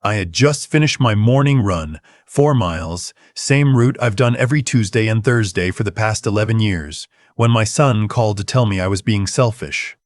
I had just finished my morning run, 4 miles, same route I've done every Tuesday and Thursday for the past 11 years, when my son called to tell me I was being selfish.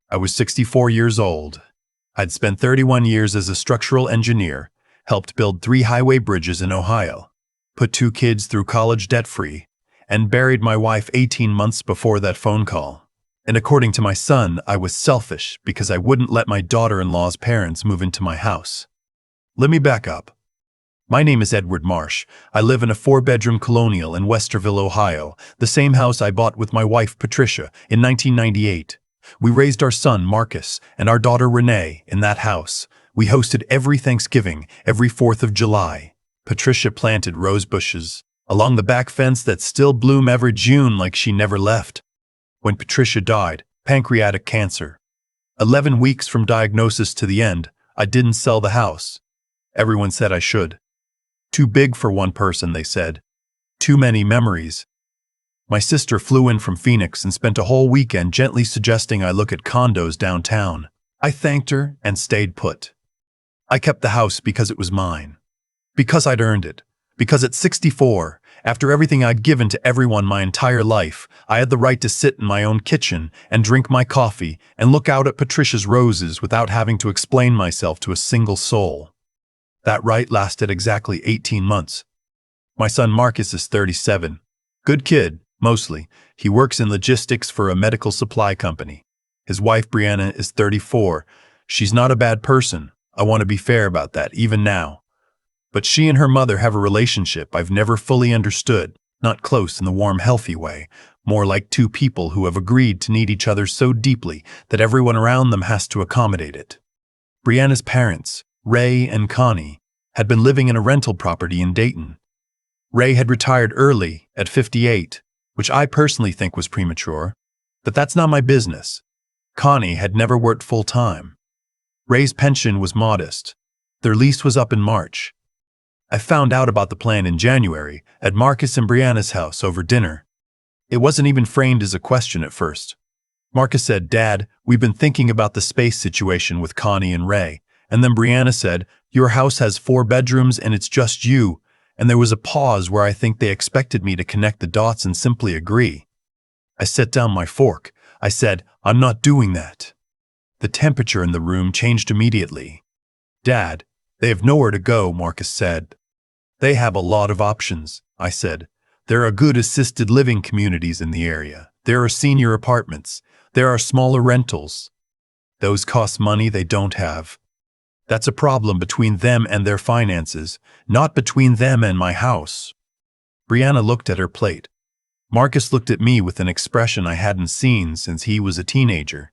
I was 64 years old. I'd spent 31 years as a structural engineer, helped build 3 highway bridges in Ohio, put 2 kids through college debt-free, and buried my wife 18 months before that phone call. And according to my son, I was selfish because I wouldn't let my daughter-in-law's parents move into my house. Let me back up. My name is Edward Marsh. I live in a 4-bedroom colonial in Westerville, Ohio, the same house I bought with my wife Patricia in 1998. We raised our son Marcus and our daughter Renee in that house. We hosted every Thanksgiving, every 4th of July. Patricia planted rose bushes along the back fence that still bloom every June like she never left. When Patricia died, pancreatic cancer. 11 weeks from diagnosis to the end, I didn't sell the house. Everyone said I should. Too big for one person, they said. Too many memories. My sister flew in from Phoenix and spent a whole weekend gently suggesting I look at condos downtown. I thanked her and stayed put. I kept the house because it was mine. Because I'd earned it. Because at 64, after everything I'd given to everyone my entire life, I had the right to sit in my own kitchen and drink my coffee and look out at Patricia's roses without having to explain myself to a single soul. That right lasted exactly 18 months. My son Marcus is 37. Good kid, mostly. He works in logistics for a medical supply company. His wife Brianna is 34. She's not a bad person. I want to be fair about that, even now. But she and her mother have a relationship I've never fully understood, not close in the warm, healthy way, more like 2 people who have agreed to need each other so deeply that everyone around them has to accommodate it. Brianna's parents, Ray and Connie, had been living in a rental property in Dayton. Ray had retired early, at 58, which I personally think was premature, but that's not my business. Connie had never worked full-time. Ray's pension was modest. Their lease was up in March. I found out about the plan in January at Marcus and Brianna's house over dinner. It wasn't even framed as a question at first. Marcus said, "Dad, we've been thinking about the space situation with Connie and Ray." And then Brianna said, "Your house has 4 bedrooms and it's just you." And there was a pause where I think they expected me to connect the dots and simply agree. I set down my fork. I said, "I'm not doing that." The temperature in the room changed immediately. "Dad, they have nowhere to go," Marcus said. "They have a lot of options," I said. "There are good assisted living communities in the area. There are senior apartments. There are smaller rentals. Those cost money they don't have. That's a problem between them and their finances, not between them and my house." Brianna looked at her plate. Marcus looked at me with an expression I hadn't seen since he was a teenager.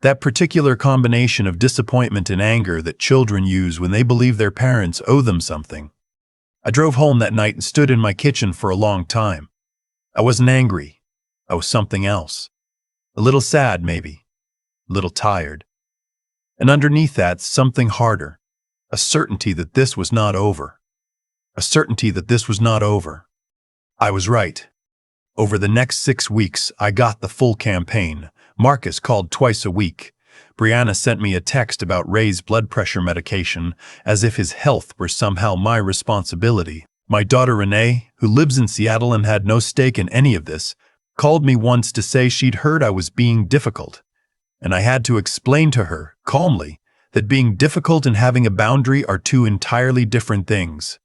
That particular combination of disappointment and anger that children use when they believe their parents owe them something. I drove home that night and stood in my kitchen for a long time. I wasn't angry. I was something else. A little sad, maybe. A little tired. And underneath that, something harder. A certainty that this was not over. A certainty that this was not over. I was right. Over the next 6 weeks, I got the full campaign. Marcus called twice a week. Brianna sent me a text about Ray's blood pressure medication, as if his health were somehow my responsibility. My daughter Renee, who lives in Seattle and had no stake in any of this, called me once to say she'd heard I was being difficult. And I had to explain to her, calmly, that being difficult and having a boundary are 2 entirely different things.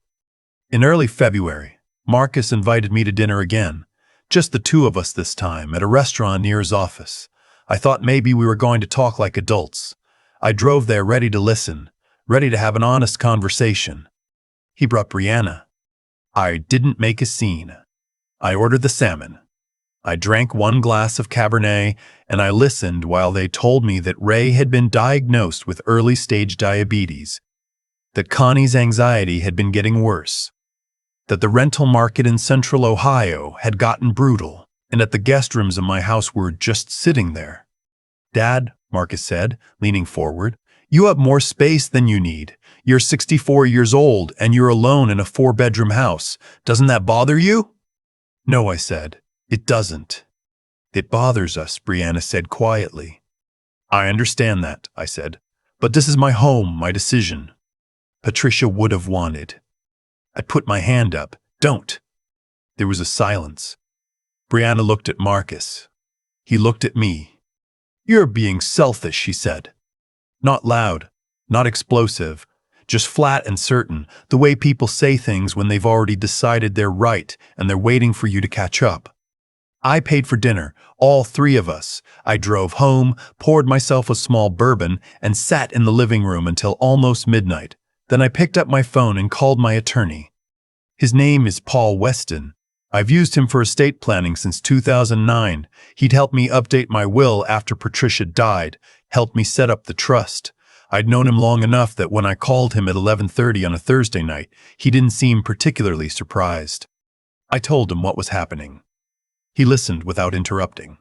In early February, Marcus invited me to dinner again. Just the 2 of us this time, at a restaurant near his office. I thought maybe we were going to talk like adults. I drove there ready to listen, ready to have an honest conversation. He brought Brianna. I didn't make a scene. I ordered the salmon. I drank 1 glass of Cabernet, and I listened while they told me that Ray had been diagnosed with early-stage diabetes, that Connie's anxiety had been getting worse, that the rental market in central Ohio had gotten brutal, and that the guest rooms in my house were just sitting there. "Dad," Marcus said, leaning forward, "you have more space than you need. You're 64 years old, and you're alone in a 4-bedroom house. Doesn't that bother you?" "No," I said. "It doesn't." "It bothers us," Brianna said quietly. "I understand that," I said. "But this is my home, my decision." Patricia would have wanted. I put my hand up. Don't. There was a silence. Brianna looked at Marcus. He looked at me. You're being selfish, he said. Not loud, not explosive, just flat and certain, the way people say things when they've already decided they're right and they're waiting for you to catch up. I paid for dinner, all three of us. I drove home, poured myself a small bourbon, and sat in the living room until almost midnight. Then I picked up my phone and called my attorney. His name is Paul Weston. I've used him for estate planning since 2009. He'd helped me update my will after Patricia died, helped me set up the trust. I'd known him long enough that when I called him at 11:30 on a Thursday night, he didn't seem particularly surprised. I told him what was happening. He listened without interrupting.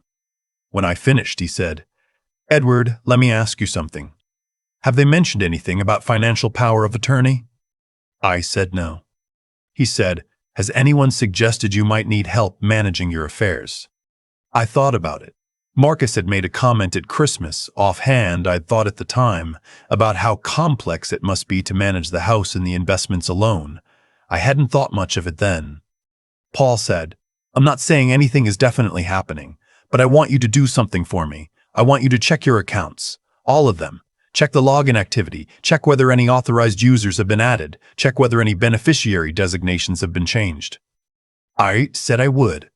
When I finished, he said, "Edward, let me ask you something. Have they mentioned anything about financial power of attorney?" I said no. He said, "Has anyone suggested you might need help managing your affairs?" I thought about it. Marcus had made a comment at Christmas, offhand I'd thought at the time, about how complex it must be to manage the house and the investments alone. I hadn't thought much of it then. Paul said, "I'm not saying anything is definitely happening, but I want you to do something for me. I want you to check your accounts, all of them. Check the login activity, check whether any authorized users have been added, check whether any beneficiary designations have been changed." I said I would.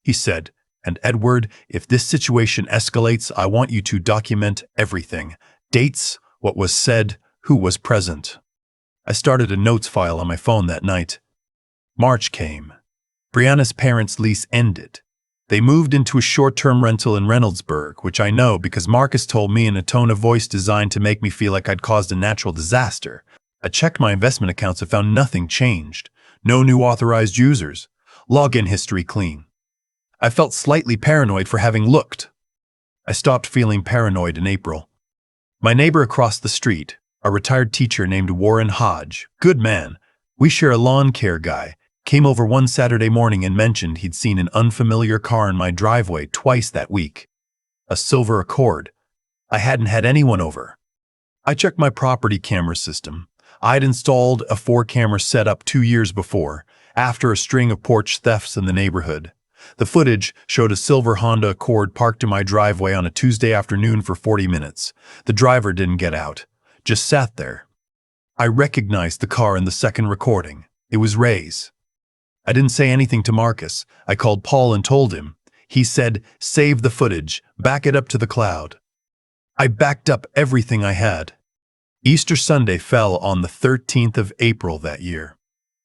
He said, "And Edward, if this situation escalates, I want you to document everything. Dates, what was said, who was present." I started a notes file on my phone that night. March came. Brianna's parents' lease ended. They moved into a short-term rental in Reynoldsburg, which I know because Marcus told me in a tone of voice designed to make me feel like I'd caused a natural disaster. I checked my investment accounts and found nothing changed. No new authorized users. Login history clean. I felt slightly paranoid for having looked. I stopped feeling paranoid in April. My neighbor across the street, a retired teacher named Warren Hodge, good man, we share a lawn care guy, came over one Saturday morning and mentioned he'd seen an unfamiliar car in my driveway twice that week. A silver Accord. I hadn't had anyone over. I checked my property camera system. I'd installed a 4-camera setup 2 years before, after a string of porch thefts in the neighborhood. The footage showed a silver Honda Accord parked in my driveway on a Tuesday afternoon for 40 minutes. The driver didn't get out, just sat there. I recognized the car in the second recording. It was Ray's. I didn't say anything to Marcus. I called Paul and told him. He said, "Save the footage, back it up to the cloud." I backed up everything I had. Easter Sunday fell on the 13th of April that year.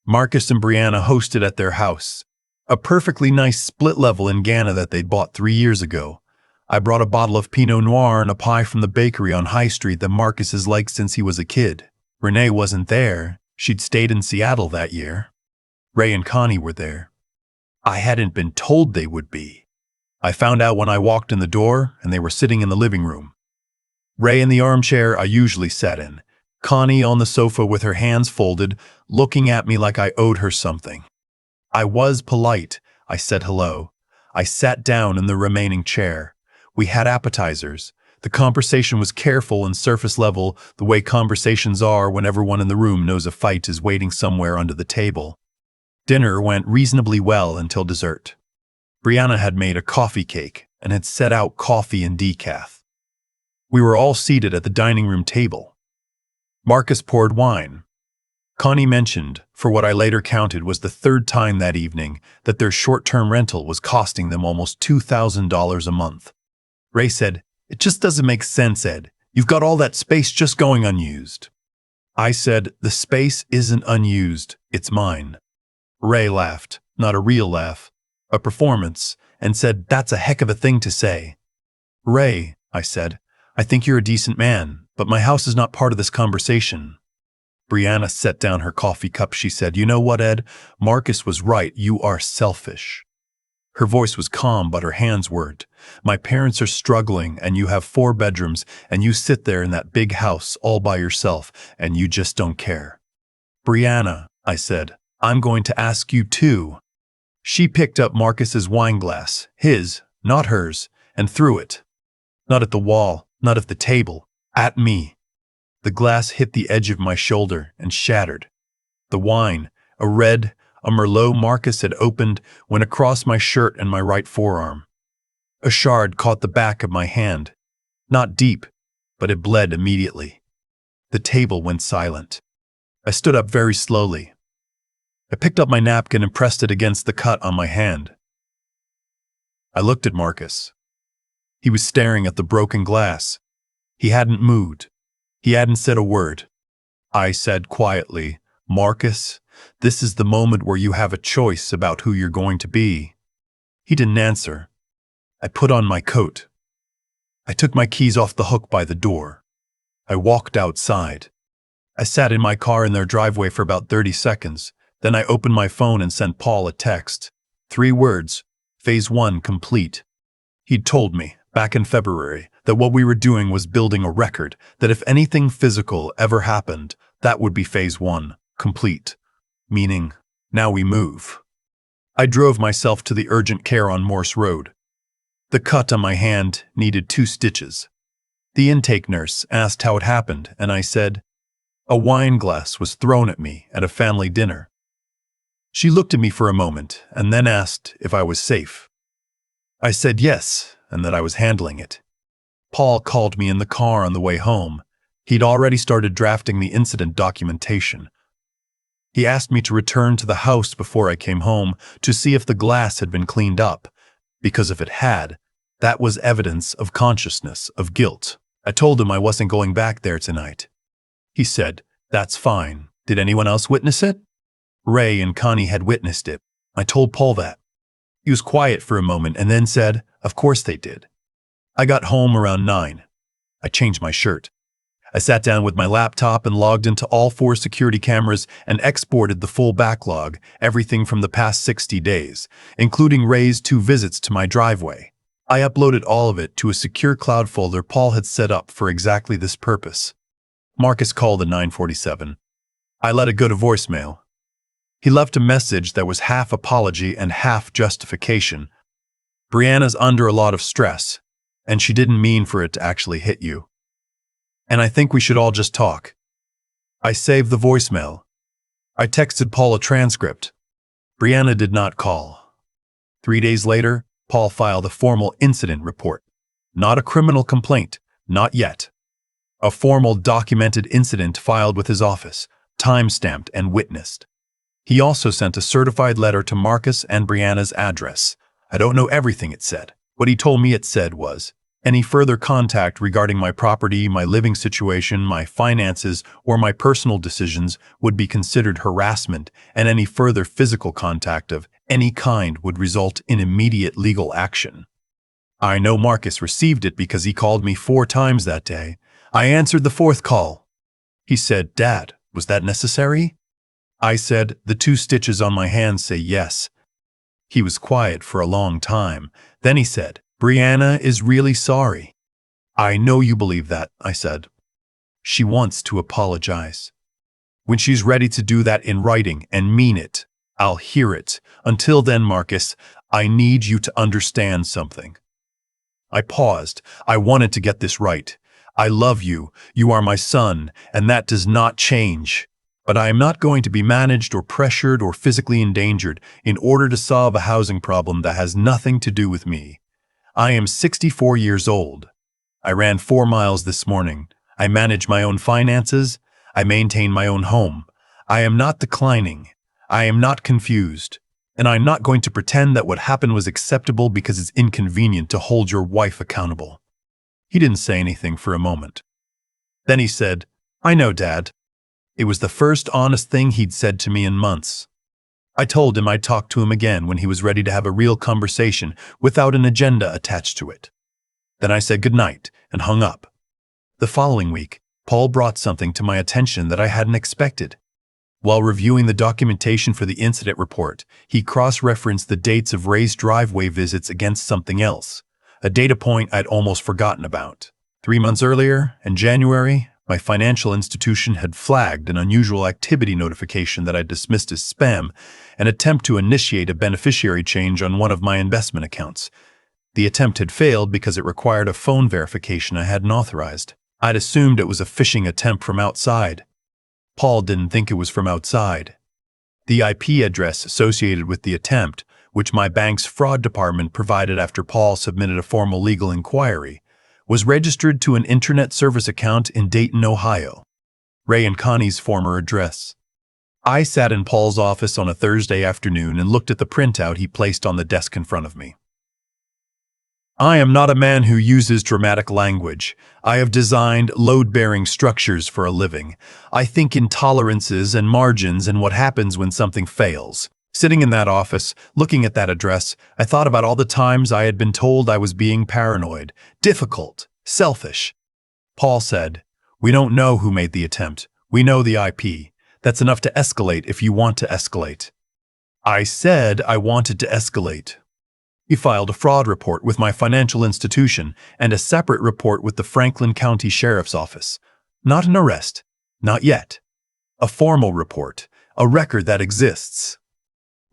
Marcus and Brianna hosted at their house, a perfectly nice split level in Ghana that they'd bought 3 years ago. I brought a bottle of Pinot Noir and a pie from the bakery on High Street that Marcus has liked since he was a kid. Renee wasn't there. She'd stayed in Seattle that year. Ray and Connie were there. I hadn't been told they would be. I found out when I walked in the door and they were sitting in the living room. Ray in the armchair I usually sat in, Connie on the sofa with her hands folded, looking at me like I owed her something. I was polite. I said hello. I sat down in the remaining chair. We had appetizers. The conversation was careful and surface level, the way conversations are when everyone in the room knows a fight is waiting somewhere under the table. Dinner went reasonably well until dessert. Brianna had made a coffee cake and had set out coffee and decaf. We were all seated at the dining room table. Marcus poured wine. Connie mentioned, for what I later counted was the 3rd time that evening, that their short-term rental was costing them almost $2,000 a month. Ray said, "It just doesn't make sense, Ed. You've got all that space just going unused." I said, "The space isn't unused, it's mine." Ray laughed, not a real laugh, a performance, and said, "That's a heck of a thing to say." "Ray," I said, "I think you're a decent man, but my house is not part of this conversation." Brianna set down her coffee cup. She said, "You know what, Ed? Marcus was right. You are selfish." Her voice was calm, but her hands weren't. "My parents are struggling, and you have 4 bedrooms, and you sit there in that big house all by yourself, and you just don't care." "Brianna," I said, "I'm going to ask you too." She picked up Marcus's wine glass, his, not hers, and threw it. Not at the wall, not at the table, at me. The glass hit the edge of my shoulder and shattered. The wine, a Merlot Marcus had opened, went across my shirt and my right forearm. A shard caught the back of my hand. Not deep, but it bled immediately. The table went silent. I stood up very slowly. I picked up my napkin and pressed it against the cut on my hand. I looked at Marcus. He was staring at the broken glass. He hadn't moved. He hadn't said a word. I said quietly, "Marcus, this is the moment where you have a choice about who you're going to be." He didn't answer. I put on my coat. I took my keys off the hook by the door. I walked outside. I sat in my car in their driveway for about 30 seconds. Then I opened my phone and sent Paul a text. 3 words, Phase 1 complete. He'd told me, back in February, that what we were doing was building a record, that if anything physical ever happened, that would be Phase 1 complete. Meaning, now we move. I drove myself to the urgent care on Morse Road. The cut on my hand needed 2 stitches. The intake nurse asked how it happened, and I said, "A wine glass was thrown at me at a family dinner." She looked at me for a moment and then asked if I was safe. I said yes, and that I was handling it. Paul called me in the car on the way home. He'd already started drafting the incident documentation. He asked me to return to the house before I came home to see if the glass had been cleaned up, because if it had, that was evidence of consciousness of guilt. I told him I wasn't going back there tonight. He said, "That's fine. Did anyone else witness it?" Ray and Connie had witnessed it. I told Paul that. He was quiet for a moment and then said, "Of course they did." I got home around 9. I changed my shirt. I sat down with my laptop and logged into all 4 security cameras and exported the full backlog, everything from the past 60 days, including Ray's 2 visits to my driveway. I uploaded all of it to a secure cloud folder Paul had set up for exactly this purpose. Marcus called at 9:47. I let it go to voicemail. He left a message that was half apology and half justification. "Brianna's under a lot of stress, and she didn't mean for it to actually hit you. And I think we should all just talk." I saved the voicemail. I texted Paul a transcript. Brianna did not call. 3 days later, Paul filed a formal incident report. Not a criminal complaint, not yet. A formal documented incident filed with his office, time-stamped and witnessed. He also sent a certified letter to Marcus and Brianna's address. I don't know everything it said. What he told me it said was, "Any further contact regarding my property, my living situation, my finances, or my personal decisions would be considered harassment, and any further physical contact of any kind would result in immediate legal action." I know Marcus received it because he called me 4 times that day. I answered the 4th call. He said, "Dad, was that necessary?" I said, "The 2 stitches on my hand say yes." He was quiet for a long time. Then he said, "Brianna is really sorry." "I know you believe that," I said. "She wants to apologize. When she's ready to do that in writing and mean it, I'll hear it. Until then, Marcus, I need you to understand something." I paused. I wanted to get this right. I love you. You are my son, and that does not change. But I am not going to be managed or pressured or physically endangered in order to solve a housing problem that has nothing to do with me. I am 64 years old. I ran 4 miles this morning. I manage my own finances. I maintain my own home. I am not declining. I am not confused. And I'm not going to pretend that what happened was acceptable because it's inconvenient to hold your wife accountable. He didn't say anything for a moment. Then he said, "I know, Dad." It was the first honest thing he'd said to me in months. I told him I'd talk to him again when he was ready to have a real conversation without an agenda attached to it. Then I said goodnight and hung up. The following week, Paul brought something to my attention that I hadn't expected. While reviewing the documentation for the incident report, he cross-referenced the dates of Ray's driveway visits against something else, a data point I'd almost forgotten about. 3 months earlier, in January, my financial institution had flagged an unusual activity notification that I dismissed as spam, an attempt to initiate a beneficiary change on one of my investment accounts. The attempt had failed because it required a phone verification I hadn't authorized. I'd assumed it was a phishing attempt from outside. Paul didn't think it was from outside. The IP address associated with the attempt, which my bank's fraud department provided after Paul submitted a formal legal inquiry, was registered to an internet service account in Dayton, Ohio, Ray and Connie's former address. I sat in Paul's office on a Thursday afternoon and looked at the printout he placed on the desk in front of me. I am not a man who uses dramatic language. I have designed load-bearing structures for a living. I think in tolerances and margins and what happens when something fails. Sitting in that office, looking at that address, I thought about all the times I had been told I was being paranoid, difficult, selfish. Paul said, "We don't know who made the attempt. We know the IP. That's enough to escalate if you want to escalate." I said I wanted to escalate. He filed a fraud report with my financial institution and a separate report with the Franklin County Sheriff's Office. Not an arrest. Not yet. A formal report. A record that exists.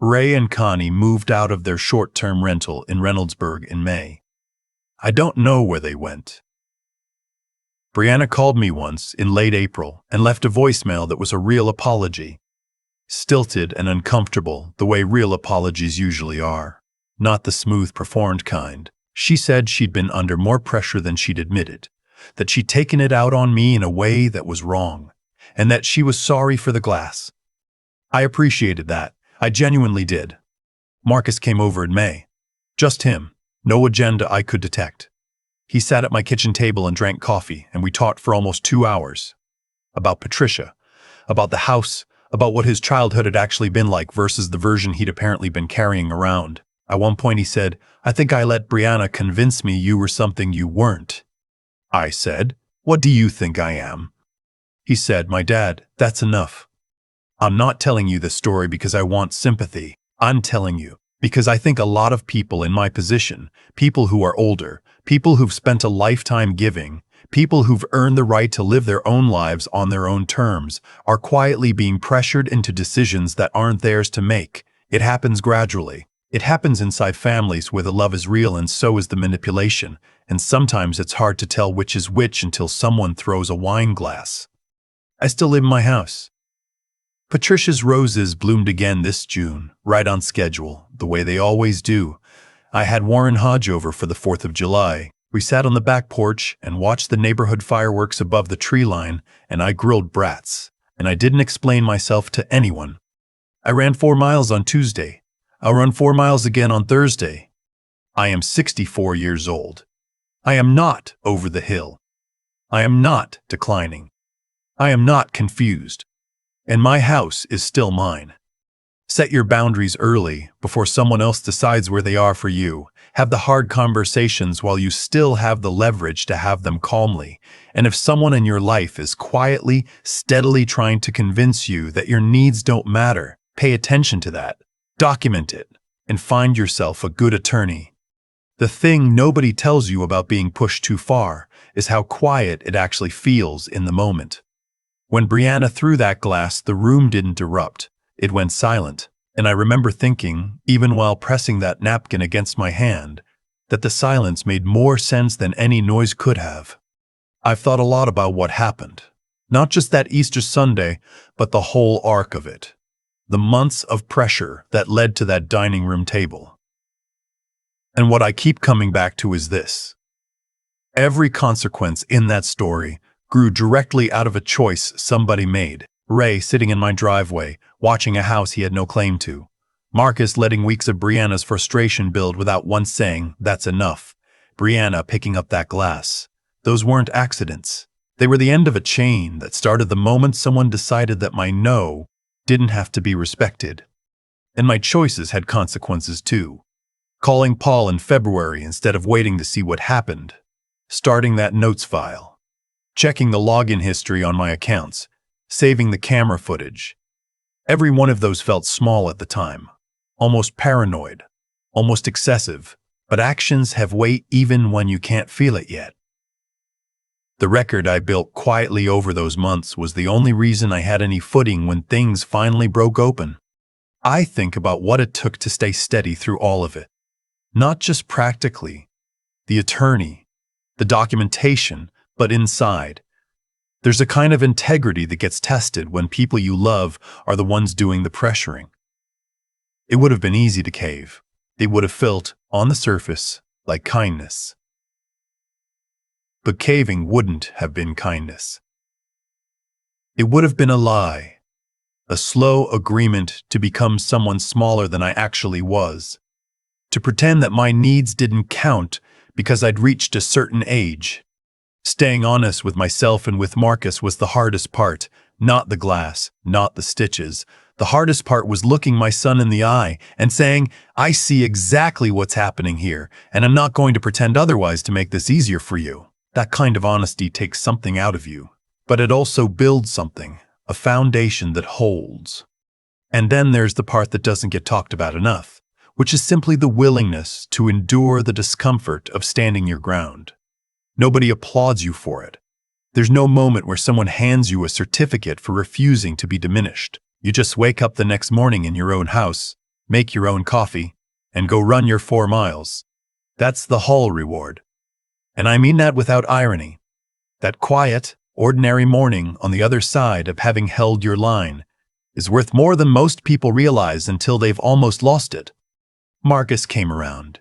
Ray and Connie moved out of their short-term rental in Reynoldsburg in May. I don't know where they went. Brianna called me once in late April and left a voicemail that was a real apology. Stilted and uncomfortable, the way real apologies usually are. Not the smooth, performed kind. She said she'd been under more pressure than she'd admitted, that she'd taken it out on me in a way that was wrong, and that she was sorry for the glass. I appreciated that. I genuinely did. Marcus came over in May. Just him. No agenda I could detect. He sat at my kitchen table and drank coffee, and we talked for almost 2 hours. About Patricia, about the house, about what his childhood had actually been like versus the version he'd apparently been carrying around. At one point he said, "I think I let Brianna convince me you were something you weren't." I said, "What do you think I am?" He said, "My dad, that's enough. I'm not telling you this story because I want sympathy. I'm telling you because I think a lot of people in my position, people who are older, people who've spent a lifetime giving, people who've earned the right to live their own lives on their own terms, are quietly being pressured into decisions that aren't theirs to make. It happens gradually. It happens inside families where the love is real and so is the manipulation, and sometimes it's hard to tell which is which until someone throws a wine glass. I still live in my house. Patricia's roses bloomed again this June, right on schedule, the way they always do. I had Warren Hodge over for the 4th of July. We sat on the back porch and watched the neighborhood fireworks above the tree line, and I grilled brats, and I didn't explain myself to anyone. I ran 4 miles on Tuesday. I'll run 4 miles again on Thursday. I am 64 years old. I am not over the hill. I am not declining. I am not confused. And my house is still mine. Set your boundaries early, before someone else decides where they are for you. Have the hard conversations while you still have the leverage to have them calmly. And if someone in your life is quietly, steadily trying to convince you that your needs don't matter, pay attention to that. Document it, and find yourself a good attorney. The thing nobody tells you about being pushed too far is how quiet it actually feels in the moment. When Brianna threw that glass, the room didn't erupt. It went silent, and I remember thinking, even while pressing that napkin against my hand, that the silence made more sense than any noise could have. I've thought a lot about what happened. Not just that Easter Sunday, but the whole arc of it. The months of pressure that led to that dining room table. And what I keep coming back to is this. Every consequence in that story grew directly out of a choice somebody made. Ray sitting in my driveway, watching a house he had no claim to. Marcus letting weeks of Brianna's frustration build without once saying, "That's enough." Brianna picking up that glass. Those weren't accidents. They were the end of a chain that started the moment someone decided that my no didn't have to be respected. And my choices had consequences too. Calling Paul in February instead of waiting to see what happened. Starting that notes file. Checking the login history on my accounts. Saving the camera footage. Every one of those felt small at the time. Almost paranoid. Almost excessive. But actions have weight even when you can't feel it yet. The record I built quietly over those months was the only reason I had any footing when things finally broke open. I think about what it took to stay steady through all of it. Not just practically, the attorney, the documentation, But inside, there's a kind of integrity that gets tested when people you love are the ones doing the pressuring. It would have been easy to cave. They would have felt, on the surface, like kindness. But caving wouldn't have been kindness. It would have been a lie, a slow agreement to become someone smaller than I actually was, to pretend that my needs didn't count because I'd reached a certain age. Staying honest with myself and with Marcus was the hardest part, not the glass, not the stitches. The hardest part was looking my son in the eye and saying, I see exactly what's happening here, and I'm not going to pretend otherwise to make this easier for you. That kind of honesty takes something out of you, but it also builds something, a foundation that holds. And then there's the part that doesn't get talked about enough, which is simply the willingness to endure the discomfort of standing your ground. Nobody applauds you for it. There's no moment where someone hands you a certificate for refusing to be diminished. You just wake up the next morning in your own house, make your own coffee, and go run your 4 miles. That's the whole reward. And I mean that without irony. That quiet, ordinary morning on the other side of having held your line is worth more than most people realize until they've almost lost it. Marcus came around.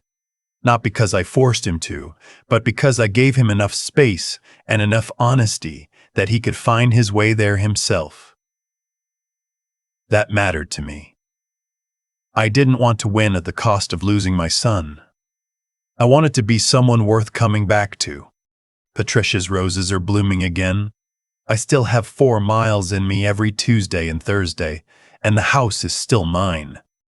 Not because I forced him to, but because I gave him enough space and enough honesty that he could find his way there himself. That mattered to me. I didn't want to win at the cost of losing my son. I wanted to be someone worth coming back to. Patricia's roses are blooming again. I still have 4 miles in me every Tuesday and Thursday, and the house is still mine.